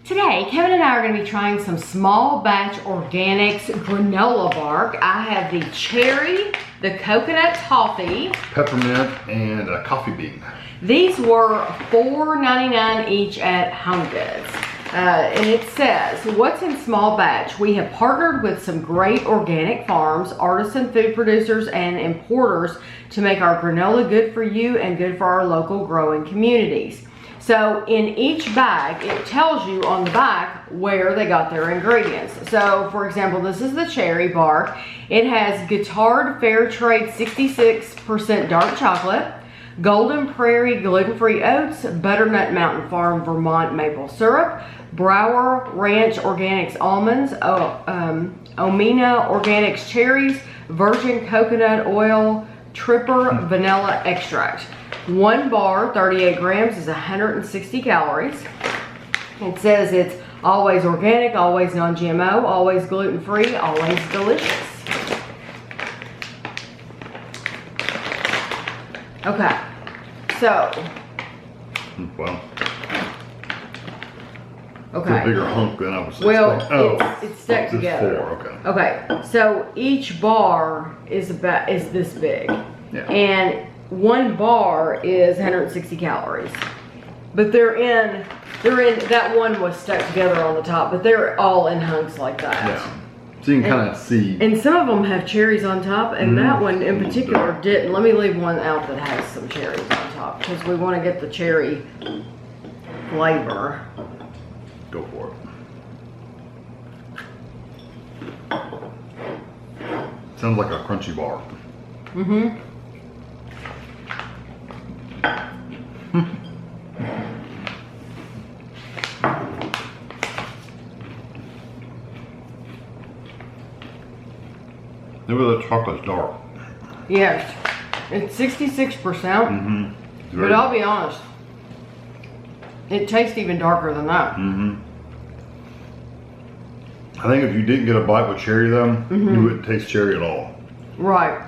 Today, Kevin and I are going to be trying some small batch organics granola bark. I have the cherry, the coconut toffee, peppermint, and a coffee bean. These were $4.99 each at Home Goods. And it says, what's in small batch? We have partnered with some great organic farms, artisan food producers, and importers to make our granola good for you and good for our local growing communities. So in each bag, it tells you on the back where they got their ingredients. So for example, this is the cherry bark. It has Guittard Fair Trade 66% dark chocolate, Golden Prairie gluten-free oats, Butternut Mountain Farm Vermont maple syrup, Brower Ranch Organics almonds, Omina Organics cherries, virgin coconut oil, Tripper vanilla extract. One bar, 38 grams, is 160 calories. It says it's always organic, always non-GMO, always gluten-free, always delicious. Okay, so. Wow. Okay. It's a bigger hunk than I was expecting. Well, it's stuck together. Four, okay. Okay, so each bar is this big. Yeah. And one bar is 160 calories. But they're in, that one was stuck together on the top, but they're all in hunks like that. Yeah. So you can kind of see. And some of them have cherries on top, and that one in particular didn't. Let me leave one out that has some cherries on top, because we want to get the cherry flavor. Go for it. Sounds like a crunchy bar. Mm-hmm. Maybe the chocolate's dark. Yes, it's 66%. Mm-hmm. But I'll be honest, it tastes even darker than that. Mm-hmm. I think if you didn't get a bite with cherry though, you wouldn't taste cherry at all. Right.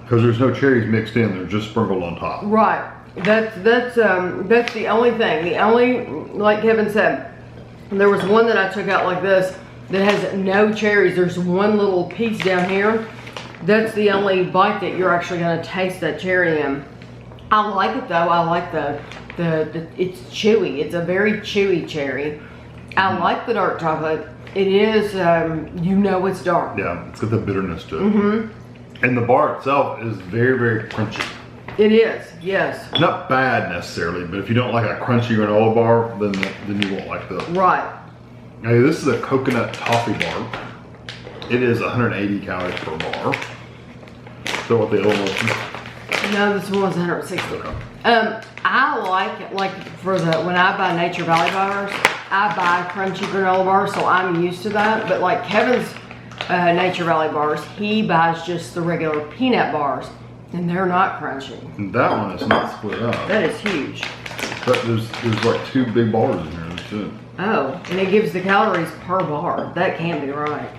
Because there's no cherries mixed in; they're just sprinkled on top. Right. That's the only thing. The only, like Kevin said, there was one that I took out like this that has no cherries. There's one little piece down here. That's the only bite that you're actually going to taste that cherry in. I like it though. I like the it's chewy. It's a very chewy cherry. I like the dark chocolate. It is, you know, it's dark. Yeah, it's got the bitterness to it. And the bar itself is very, very crunchy. It is, yes. Not bad necessarily, but if you don't like a crunchy granola bar, then you won't like this. Right. Okay, this is a coconut toffee bar. It is 180 calories per bar. So what the other one? No, this one was 160. Okay. I like for when I buy Nature Valley bars, I buy crunchy granola bars, so I'm used to that. But like Kevin's Nature Valley bars, he buys just the regular peanut bars, and they're not crunchy. And that one is not split up. That is huge. But there's like two big bars in here too. Oh, and it gives the calories per bar. That can't be right.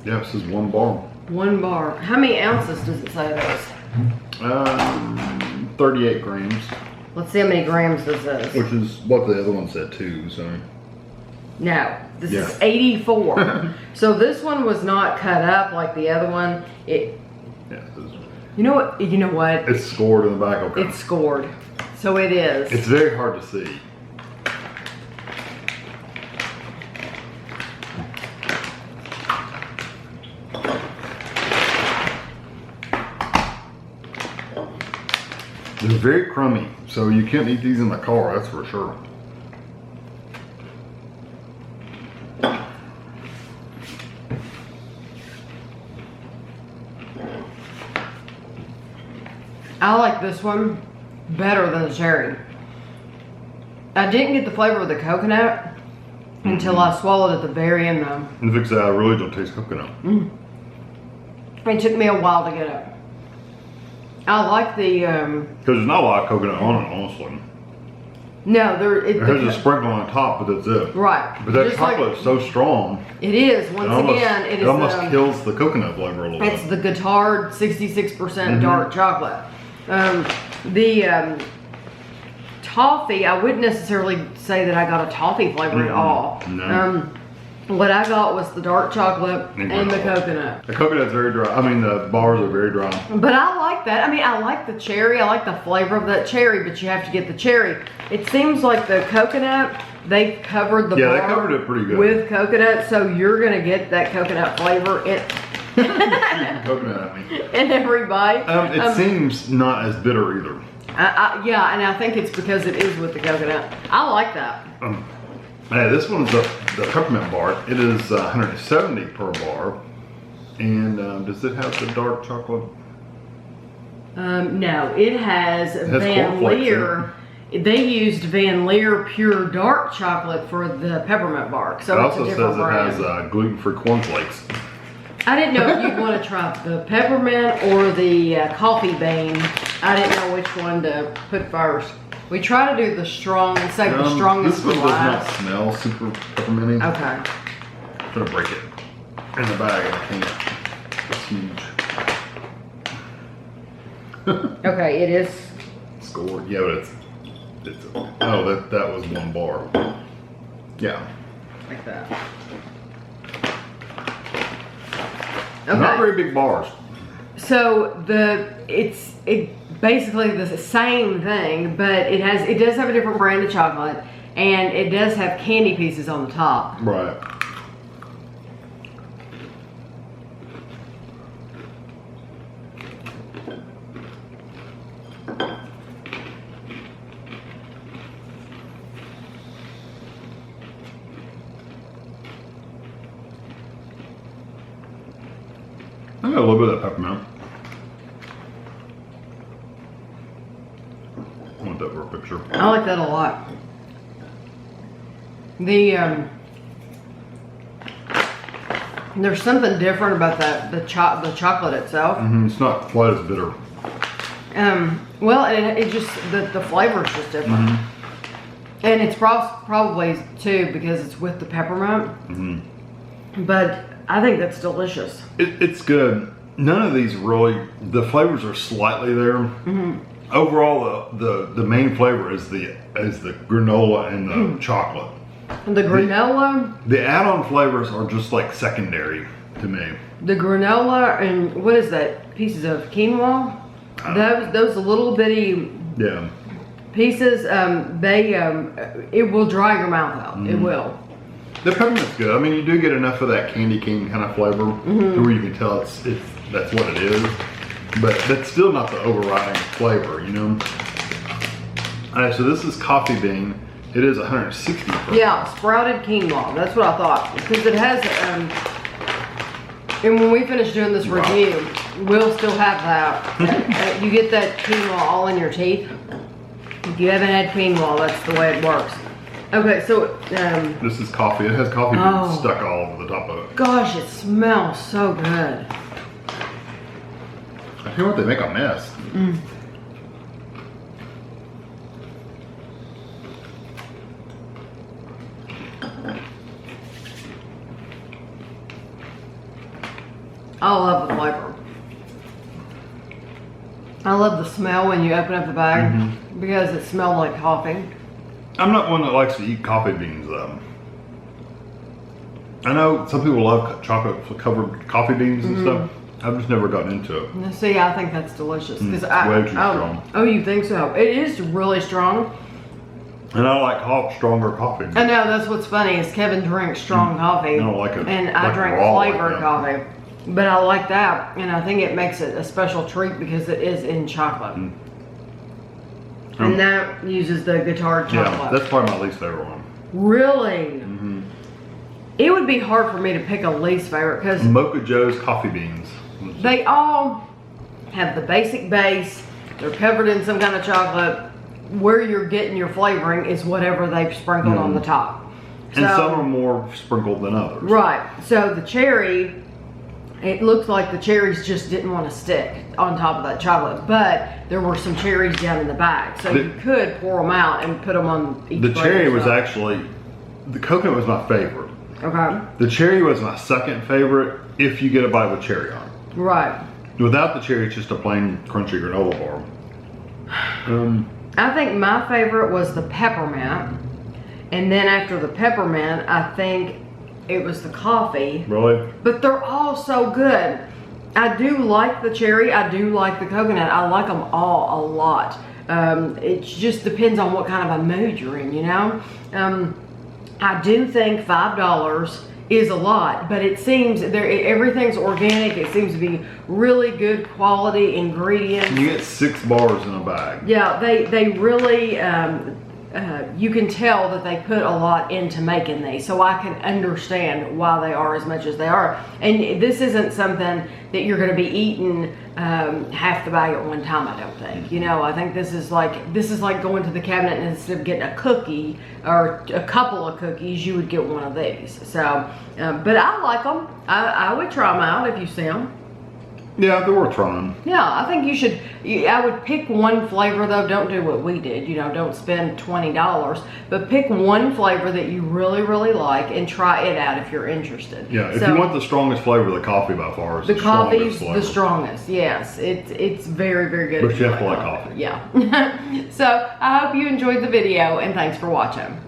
Yeah, this is one bar. One bar. How many ounces does it say this? 38 grams. Let's see how many grams this is. Which is what the other one said too, so. No, this is 84. So this one was not cut up like the other one. You know what? You know what? It's scored in the back. Okay. It's scored. So it is. It's very hard to see. They're very crummy, so you can't eat these in the car, that's for sure. I like this one better than the cherry. I didn't get the flavor of the coconut until I swallowed at the very end though. And fix that, I really don't taste coconut. It took me a while to get it. I like the because there's not a lot of coconut on it, honestly. No, It has a sprinkle on top, but that's it. Right. But that Just chocolate is so strong. It is. Once again, it is. It almost kills the coconut flavor a little bit. It's the Guittard 66% dark chocolate. toffee, I wouldn't necessarily say that I got a toffee flavor at all. No. What I got was the dark chocolate and the coconut. The coconut's very dry. I mean, the bars are very dry. But I like that. I mean, I like the cherry. I like the flavor of that cherry, but you have to get the cherry. It seems like the coconut, they covered the bar they covered it pretty good. with coconut, so you're going to get that coconut flavor Coconut, I mean. in every bite. It seems not as bitter either. Yeah, and I think it's because it is with the coconut. I like that. Hey, this one's the peppermint bar. It is 170 per bar. And does it have the dark chocolate? No, it has Van cornflakes Leer. They used Van Leer pure dark chocolate for the peppermint bar. So It it's a also different says it brand. has gluten-free cornflakes. I didn't know if you'd want to try the peppermint or the coffee bean. I didn't know which one to put first. We try to do the strong and save the strongest This for one does not last. smell super pepperminty. Okay. I'm gonna break it in the bag and I can't. It's huge. Okay, it is. Scored. Yeah, but it's oh, that was one bar. Yeah. Like that. Not Okay. very big bars. So it's basically the same thing, but it does have a different brand of chocolate, and it does have candy pieces on the top. Right. I got a little bit of that peppermint. I want that for a picture. I like that a lot. There's something different about the chocolate itself. It's not quite as bitter. Well, and it just the flavor is just different, and it's probably too because it's with the peppermint. But I think that's delicious. It's good. None of these really, the flavors are slightly there. Overall, the main flavor is the granola and the chocolate. The granola, The add-on flavors are just like secondary to me. the granola, and what is that? Pieces of quinoa. Those little bitty Yeah. pieces. It will dry your mouth out. It will. The peppermint's good. I mean, you do get enough of that candy cane kind of flavor to where you can tell that's what it is. But that's still not the overriding flavor, you know? Alright, so this is coffee bean. It is 160 per Yeah, sprouted quinoa. That's what I thought. Because it has, and when we finish doing this review, we'll still have that. You get that quinoa all in your teeth. If you haven't had quinoa, that's the way it works. Okay, so, This is coffee. It has coffee beans stuck all over the top of it. gosh, it smells so good. I tell you what, they make a mess. I love the flavor. I love the smell when you open up the bag because it smelled like coffee. I'm not one that likes to eat coffee beans though. I know some people love chocolate covered coffee beans and stuff. I've just never gotten into it. Now, see, I think that's delicious. 'Cause It's way too strong. Oh, you think so? It is really strong. And I like stronger coffee. I know, that's what's funny is Kevin drinks strong coffee. I don't like it. And I like drink raw like flavored that. coffee. But I like that, and I think it makes it a special treat because it is in chocolate. And that uses the guitar Yeah, chocolate. that's probably my least favorite one. Really? It would be hard for me to pick a least favorite because Mocha Joe's coffee beans. they all have the basic base. They're covered in some kind of chocolate. Where you're getting your flavoring is whatever they've sprinkled on the top. And So- some are more sprinkled than others. Right. So the cherry, it looks like the cherries just didn't want to stick on top of that chocolate, but there were some cherries down in the bag. So you could pour them out and put them on each The bread cherry was yourself. actually, the coconut was my favorite. Okay. The cherry was my second favorite if you get a bite with cherry on it. Right. Without the cherry, it's just a plain crunchy granola bar. I think my favorite was the peppermint. And then after the peppermint, I think it was the coffee. Really? But they're all so good. I do like the cherry. I do like the coconut. I like them all a lot. It just depends on what kind of a mood you're in, you know? I do think $5 is a lot, but it seems everything's organic. It seems to be really good quality ingredients. You get 6 bars in a bag. Yeah, they really, you can tell that they put a lot into making these, so I can understand why they are as much as they are. And this isn't something that you're going to be eating half the bag at one time, I don't think. You know, I think this is like going to the cabinet, and instead of getting a cookie or a couple of cookies, you would get one of these. So, but I like them. I would try them out if you see them. Yeah, they're worth trying. Yeah, I think you should. I would pick one flavor though. Don't do what we did. You know, don't spend $20, but pick one flavor that you really, really like and try it out if you're interested. Yeah, if you want the strongest flavor, the coffee by far is the strongest coffee's flavor. the strongest. Yes, it's very, very good. But you have to like coffee. Yeah. So I hope you enjoyed the video, and thanks for watching.